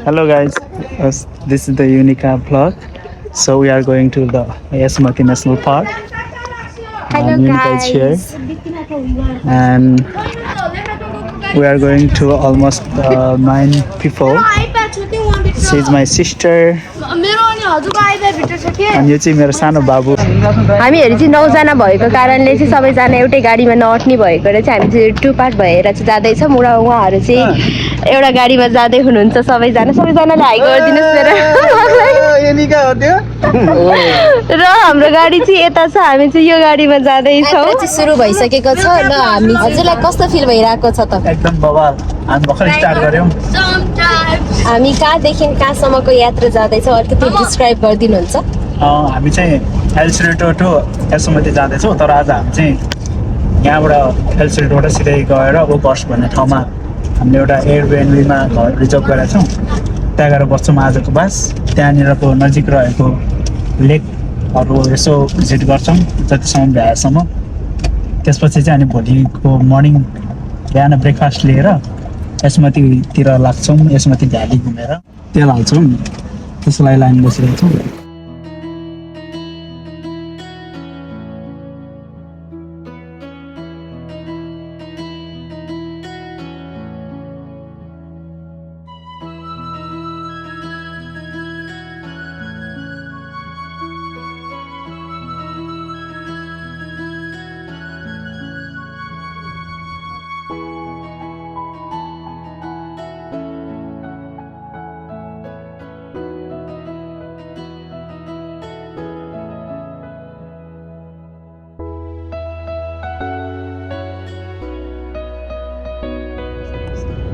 Hello guys, this is the Unica vlog. So we are going to the Yasmati National Park. Hello Unica is here, guys. and we are going to almost 9 people. She is my sister. अनि यो चाहिँ मेरो सानो बाबु. हामीहरु चाहिँ 9 जना भएको कारणले चाहिँ सबैजना एउटै गाडीमा नअट्ने भएकोले चाहिँ हामी चाहिँ 2 पार्ट भएर चाहिँ जाँदै छौं र उहाँहरु चाहिँ एउटा गाडीमा जाँदै हुनुहुन्छ सबैजनाले हाई गरिदिनुस् मेरो. युनिका हो त्यो. र हाम्रो गाडी चाहिँ यता छ हामी चाहिँ यो गाडीमा जाँदै छौं. चाहिँ सुरु भइसकेको छ ल हामी हजुरलाई कस्तो फिल भइराको छ त? एकदम बवाल. हामी भर्खर स्टार्ट गर्यौं. हामी कहाँदेखि कहाँसम्मको यात्रा जाँदैछौँ अलिकति डिस्क्राइब गरिदिनुहुन्छ? हामी चाहिँ एलसिरेटो टु यसमती जाँदैछौँ, तर आज हामी चाहिँ यहाँबाट एलसिरेटोबाट सिधै गएर ओबर्स भन्ने ठाउँमा हामीले एउटा एयरबिएनबीमा घर रिजर्भ गरेका छौँ. त्यहाँ गएर बस्छौँ आजको बास. त्यहाँनिरको नजिक रहेको लेकहरू यसो भिजिट गर्छौँ जतिसम्म भ्याएसम्म. त्यसपछि चाहिँ अनि भोलिको मर्निङ बिहान ब्रेकफास्ट लिएर यसमतीतिर लाग्छौँ. यसमती भ्याली घुमेर तेल हाल्छौँ, त्यसको लागि लाइन बसिरहेको छौँ.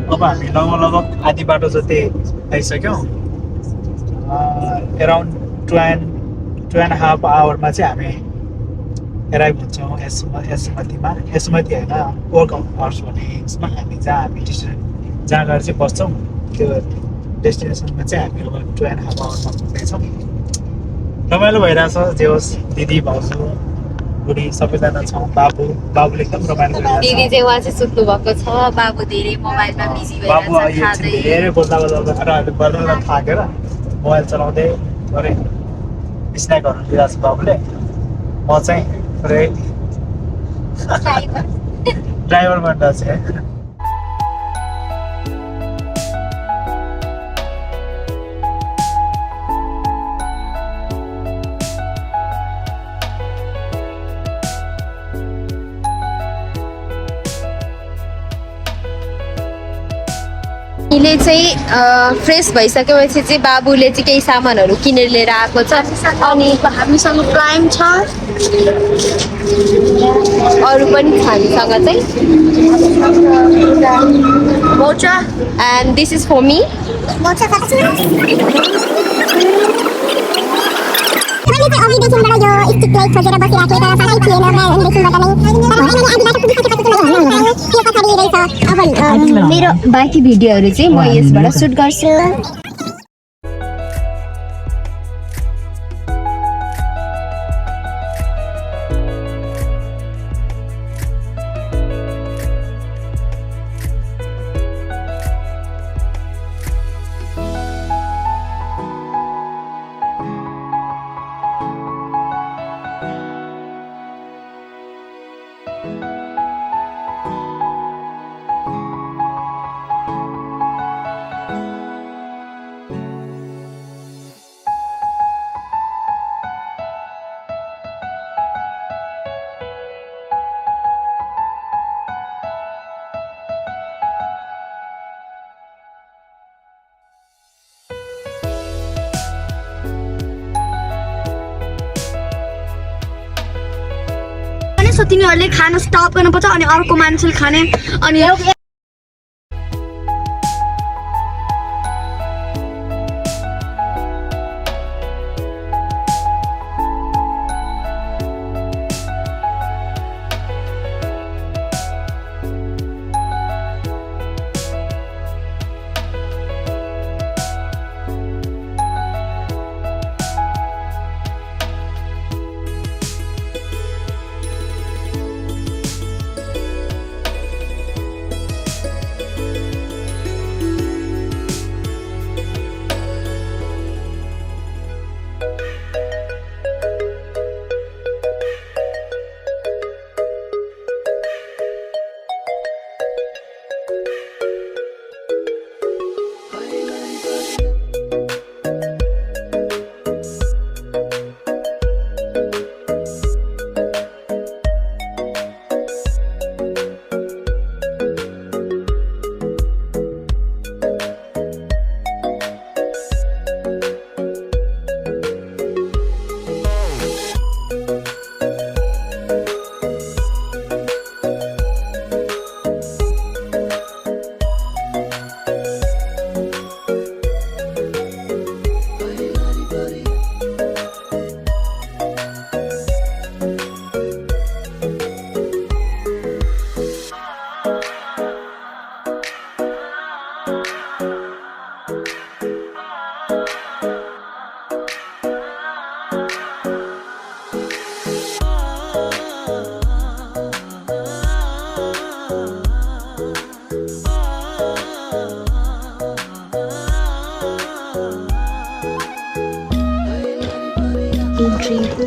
अब हामी लगभग आधी बाटो जति आइसक्यौँ. एराउन्ड 2.5 आवरमा चाहिँ हामी एराइभ हुन्छौँ यसमतीमा. यसमती होइन, वर्क हाउस भन्ने यसमा हामी जहाँ गएर चाहिँ बस्छौँ त्यो डेस्टिनेसनमा चाहिँ हामी अब 2.5 आवरमा पुग्दैछौँ. रमाइलो भइरहेछ. जे होस् दिदी भाउजू बुढी सबैजना छौँ. बाबुले एकदम रमाइलो गरिरहेछ. दिदी चाहिँ उहाँ चाहिँ सुत्नु भएको छ. बाबु धेरै मोबाइलमा बिजी बाबु धेरै बोल्दा थाकेर मोबाइल चलाउँदै गरे. स्न्याकहरू दिइरहेको छ बाबुले. म चाहिँ ड्राइभर बन्दा चाहिँ अहिले चाहिँ फ्रेस भइसकेपछि चाहिँ बाबुले चाहिँ केही सामानहरू किनेर लिएर आएको छ. अनि हामीसँग प्राइम छ, अरू पनि छ हामीसँग चाहिँ mocha. And this is for me. मेरो बाँकी भिडियोहरू चाहिँ म यसबाट सुट गर्छु. सो तिनीहरूले खाना स्टप गर्नुपर्छ अनि अर्को मान्छेले खाने. अनि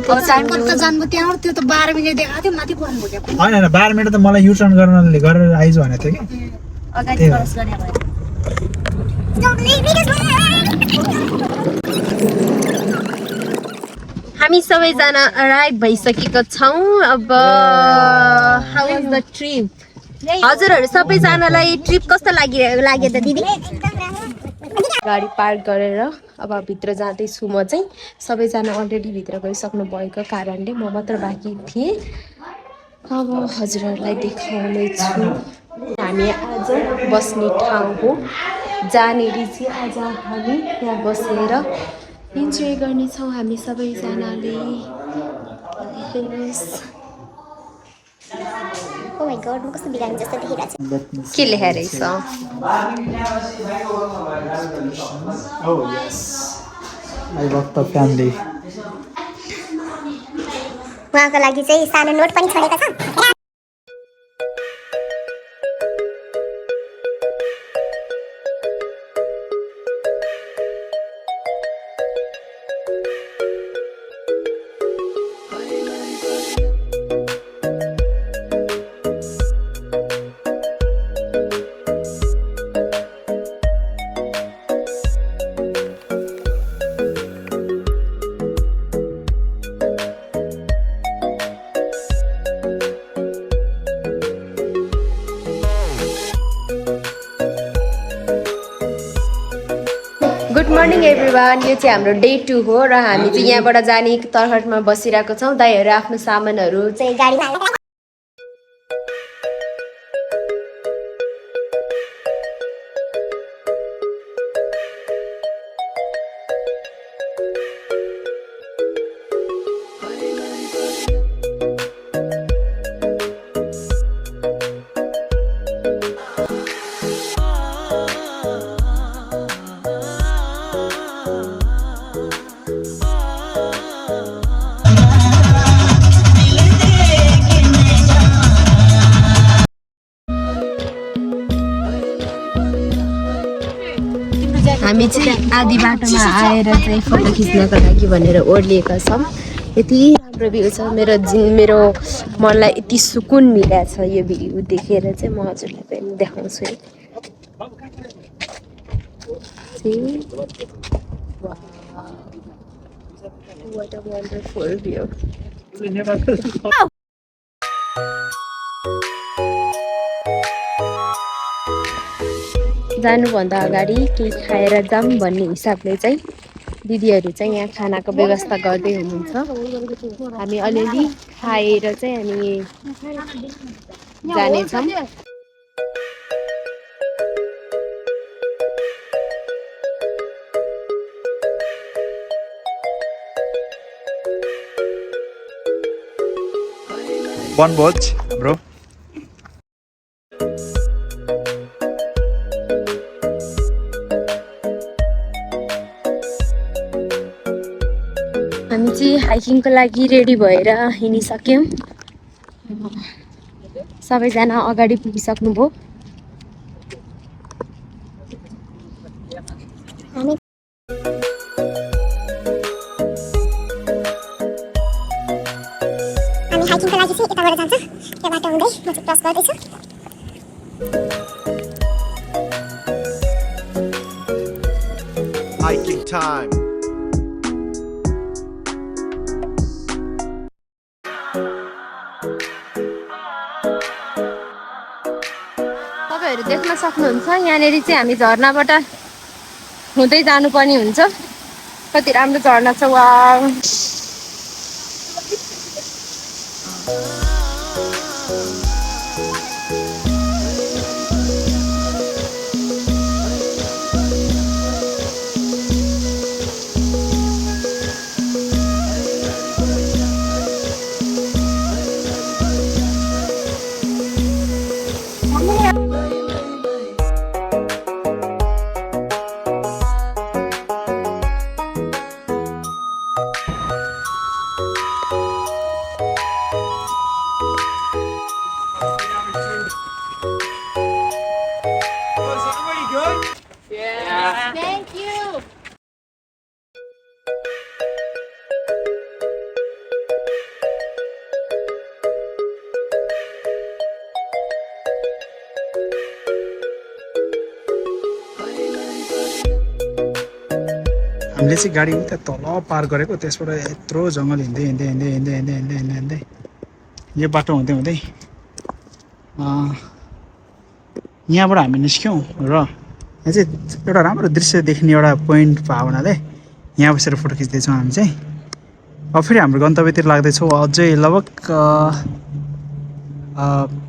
कता जानु त्यहाँ त्यो त 12 मिनेट देखाएको थियो माथि पुग्नु भयो होइन होइन 12 मिनट त मलाई युटर्न गरेर आइज भनेको थियो कि अगाडि क्रस गरे भयो हामी सबैजना अराइभ भइसकेको छौँ अब हाउ इज द ट्रिप हजुरहरू सबैजनालाई ट्रिप कस्तो लाग्यो त दिदी गाडी पार्क गरेर अब भित्र जाँदैछु म चाहिँ सबैजना अलरेडी भित्र गइसक्नु भएको कारणले म मात्र बाँकी थिएँ अब हजुरहरूलाई देखाउने छु हामी आज बस्ने ठाउँ हो जहाँनिर चाहिँ आज हामी यहाँ बसेर इन्जोय गर्नेछौँ हामी सबैजनाले Oh my god, म कस्तो बिरामी जस्तो देखिरहेको छु के लेखेर रहेछ Oh yes. I work the family. उहाँको लागि चाहिँ सानो नोट पनि छोडेको छ गुड मर्निङ एभ्रिवान यो चाहिँ हाम्रो डे 2 हो र हामी चाहिँ यहाँबाट जाने तर्खटमा बसिरहेको छौँ दाइहरू आफ्नो सामानहरू चाहिँ गाडीमा हालेर हामी चाहिँ आधी बाटोमा आएर चाहिँ फोटो खिच्नको लागि भनेर ओर्लिएका छौँ यति राम्रो भ्यू छ मेरो मनलाई यति सुकुन मिलेको छ यो भ्यू देखेर चाहिँ म हजुरलाई पनि देखाउँछु है What a wonderful view. जानुभन्दा अगाडि केही खाएर जाऊँ भन्ने हिसाबले चाहिँ दिदीहरू चाहिँ यहाँ खानाको व्यवस्था गर्दै हुनुहुन्छ हामी अलिअलि खाएर चाहिँ हामी जानेछौँ One watch, bro. हामी चाहिँ हाइकिङको लागि रेडी भएर हिँडिसक्यौँ सबैजना अगाडि पुगिसक्नुभयो हामी हाइकिङको लागि चाहिँ यताबाट जान्छ त्यो बाटो हुँदै म चाहिँ क्रस गर्दैछु Hiking time. तपाईँहरू देख्न सक्नुहुन्छ यहाँनिर चाहिँ हामी झरनाबाट हुँदै जानुपर्ने हुन्छ कति राम्रो झरना छ वाउ हामीले चाहिँ गाडी उता तल पार गरेको त्यसबाट यत्रो जङ्गल हिँड्दै हिँड्दै हिँड्दै हिँड्दै हिँड्दै हिँड्दै हिँड्दै हिँड्दै यो बाटो हुँदै हुँदै यहाँबाट हामी निस्क्यौँ र यहाँ चाहिँ एउटा राम्रो दृश्य देख्ने एउटा पोइन्ट भएको हुनाले यहाँ बसेर फोटो खिच्दैछौँ हामी चाहिँ। अब फेरि हाम्रो गन्तव्यतिर लाग्दैछौँ अझै लगभग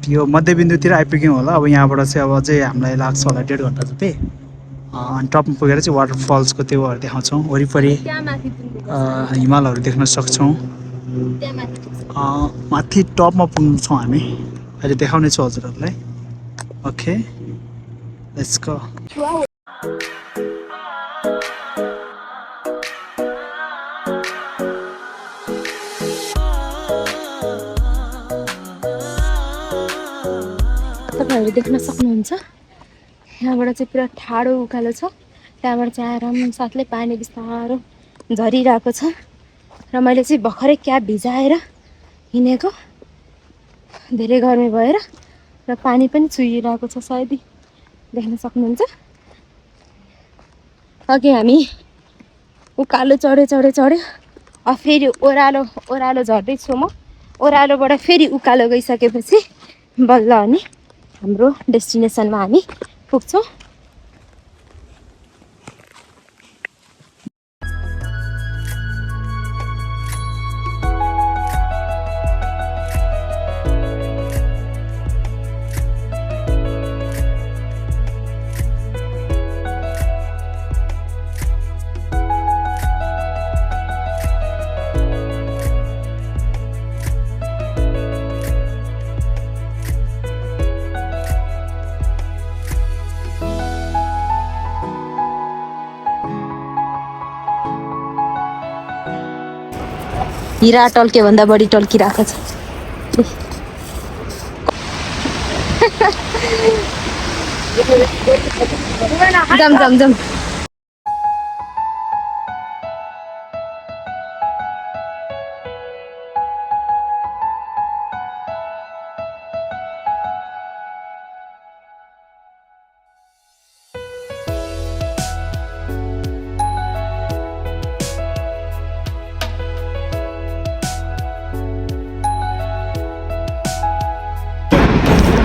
यो मध्यबिन्दुतिर आइपुग्यौँ होला। अब यहाँबाट चाहिँ अब अझै हामीलाई लाग्छ होला 1.5 घन्टा जति। अनि टपमा पुगेर चाहिँ वाटरफल्सको त्योहरू देखाउँछौँ, वरिपरि हिमालहरू देख्न सक्छौँ। माथि टपमा पुग्छौँ हामी, अहिले देखाउने छु हजुरहरूलाई। Okay let's go. तपाईँहरू देख्न सक्नुहुन्छ यहाँबाट चाहिँ पुरा ठाडो उकालो छ, त्यहाँबाट चाहिँ आराम साथले पानी बिस्तारो झरिरहेको छ र मैले चाहिँ भर्खरै क्याप भिजाएर हिँडेको, धेरै गर्मी भएर र पानी पनि चुहिरहेको छ, सायद देख्न सक्नुहुन्छ। अघि हामी उकालो चढ्यो अब फेरि ओह्रालो झर्दैछु म। ओह्रालोबाट फेरि उकालो गइसकेपछि बल्ल अनि हाम्रो डेस्टिनेसनमा हामी पुग्छौँ। हिरा टल्के भन्दा बढी टल्किरहेको छ। जम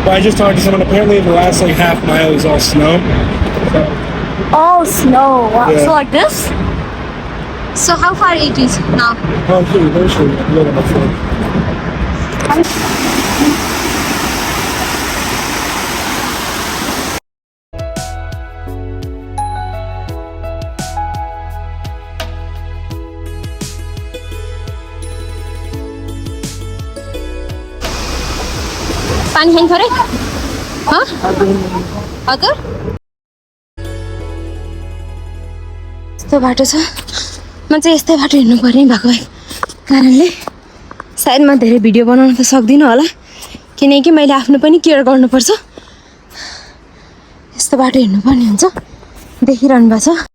I just talked to someone. Apparently, the last like half mile is all snow. Oh, snow. Wow. Yeah. So like this? So how far it is now? Oh, pretty virtually a little bit further. पानी खानु थोरै हजुर यस्तो बाटो छ। म चाहिँ यस्तै बाटो हिँड्नु पर्ने भएको कारणले सायद म धेरै भिडियो बनाउन त सक्दिनँ होला, किनकि मैले आफ्नो पनि केयर गर्नुपर्छ। यस्तो बाटो हिँड्नु पर्ने हुन्छ, देखिरहनु भएको छ।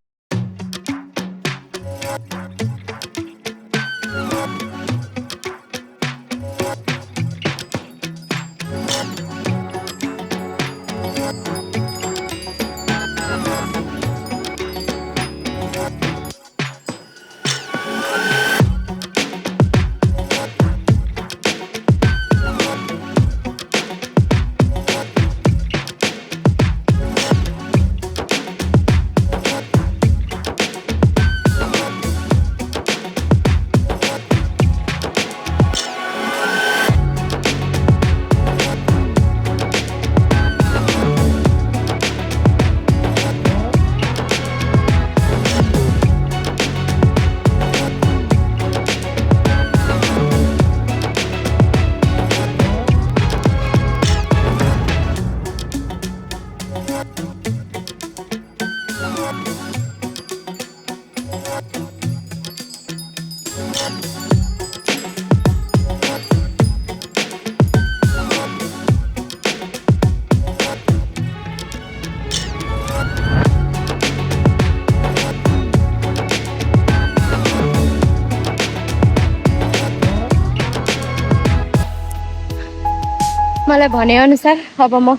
मलाई भनेअनुसार अब म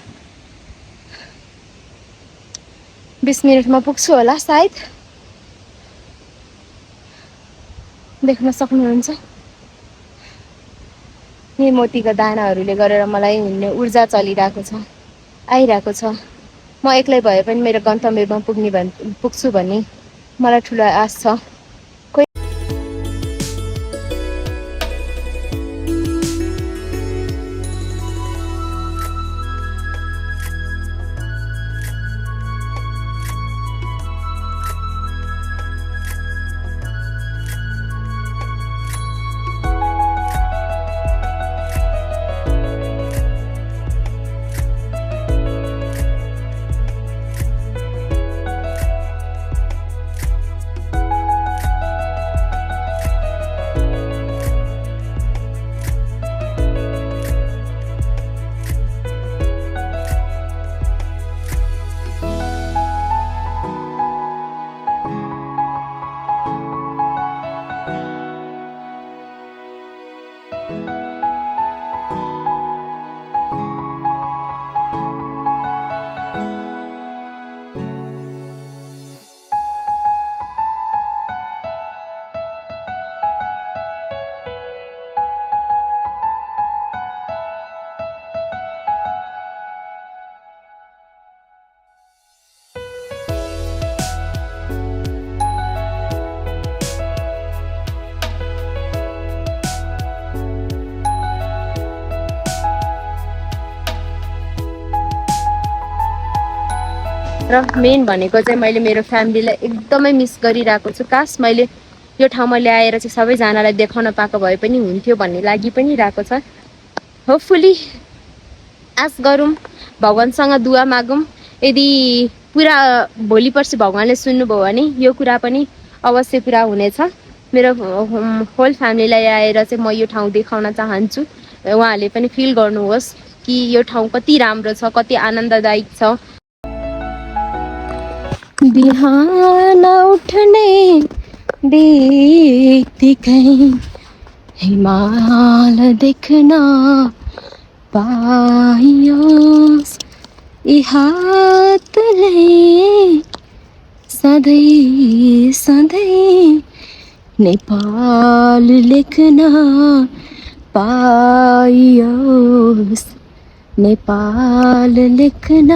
20 मिनेटमा पुग्छु होला सायद। देख्न सक्नुहुन्छ। यही मोतीका दानाहरूले गरेर मलाई हिँड्ने ऊर्जा चलिरहेको छ, आइरहेको छ। म एक्लै भए पनि मेरो गन्तव्यमा पुग्छु भन्ने मलाई ठुलो आश छ। र मेन भनेको चाहिँ मैले मेरो फ्यामिलीलाई एकदमै मिस गरिरहेको छु। काश मैले यो ठाउँमा ल्याएर चाहिँ सबैजनालाई देखाउन पाएको भए पनि हुन्थ्यो भन्ने लागि पनि रहेको छ। होपफुली आश गरौँ, भगवान्सँग दुआ मागौँ। यदि पुरा भोलि पर्सि भगवान्ले सुन्नुभयो भने यो कुरा पनि अवश्य पुरा हुनेछ। मेरो होल फ्यामिलीलाई आएर चाहिँ म यो ठाउँ देखाउन चाहन्छु। उहाँहरूले पनि फिल गर्नुहोस् कि यो ठाउँ कति राम्रो छ, कति आनन्ददायक छ। बिहान उठ्ने बित्तिकै हिमाल देख्न पाइयोस्, यी हातले सधैँ सधैँ नेपाल लेख्न पाइयोस्, नेपाल लेख्न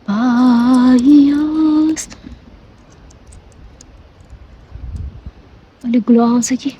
पाइयोस्। अलिक ग्लो आउँछ कि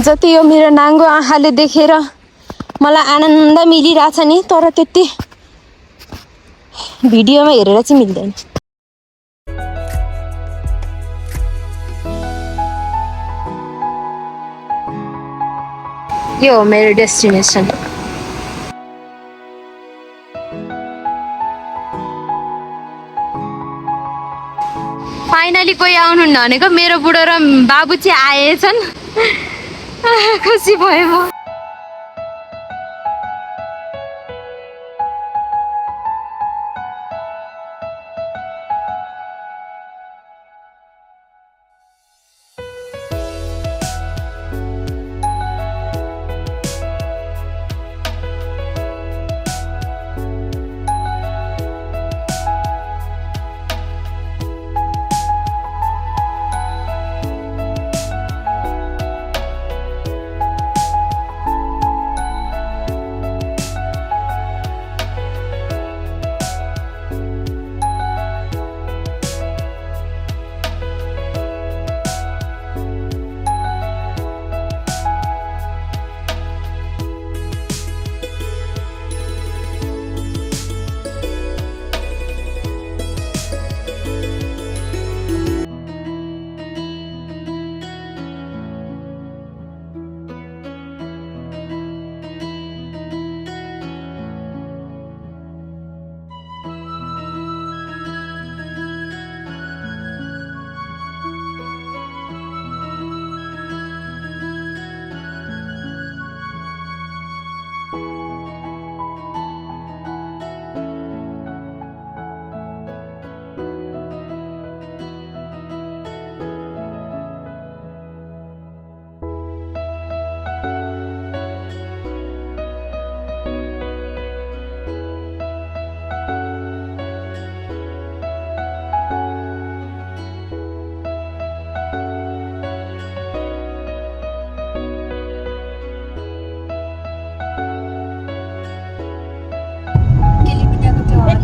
जति यो मेरो नाङ्गो आँखाले देखेर मलाई आनन्द मिलिरहेछ नि, तर त्यति भिडियोमा हेरेर चाहिँ मिल्दैन। यो हो मेरो डेस्टिनेसन। फाइनली कोही आउनुहुन्न भनेको मेरो बुढो र बाबु चाहिँ आएछन्। खुसी भयो म।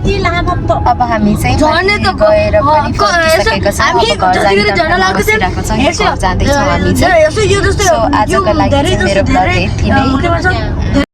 कति लामो अब हामी चाहिँ झर्ने त गएर पनि फर्किसकेका छौँ। हामी अब घर जाने झर्न लाग्यो बसिरहेको छौँ, घर जाँदैछौँ हामी चाहिँ। यसो यो जस्तो सो आजको लागि चाहिँ मेरो ब्लग यति नै।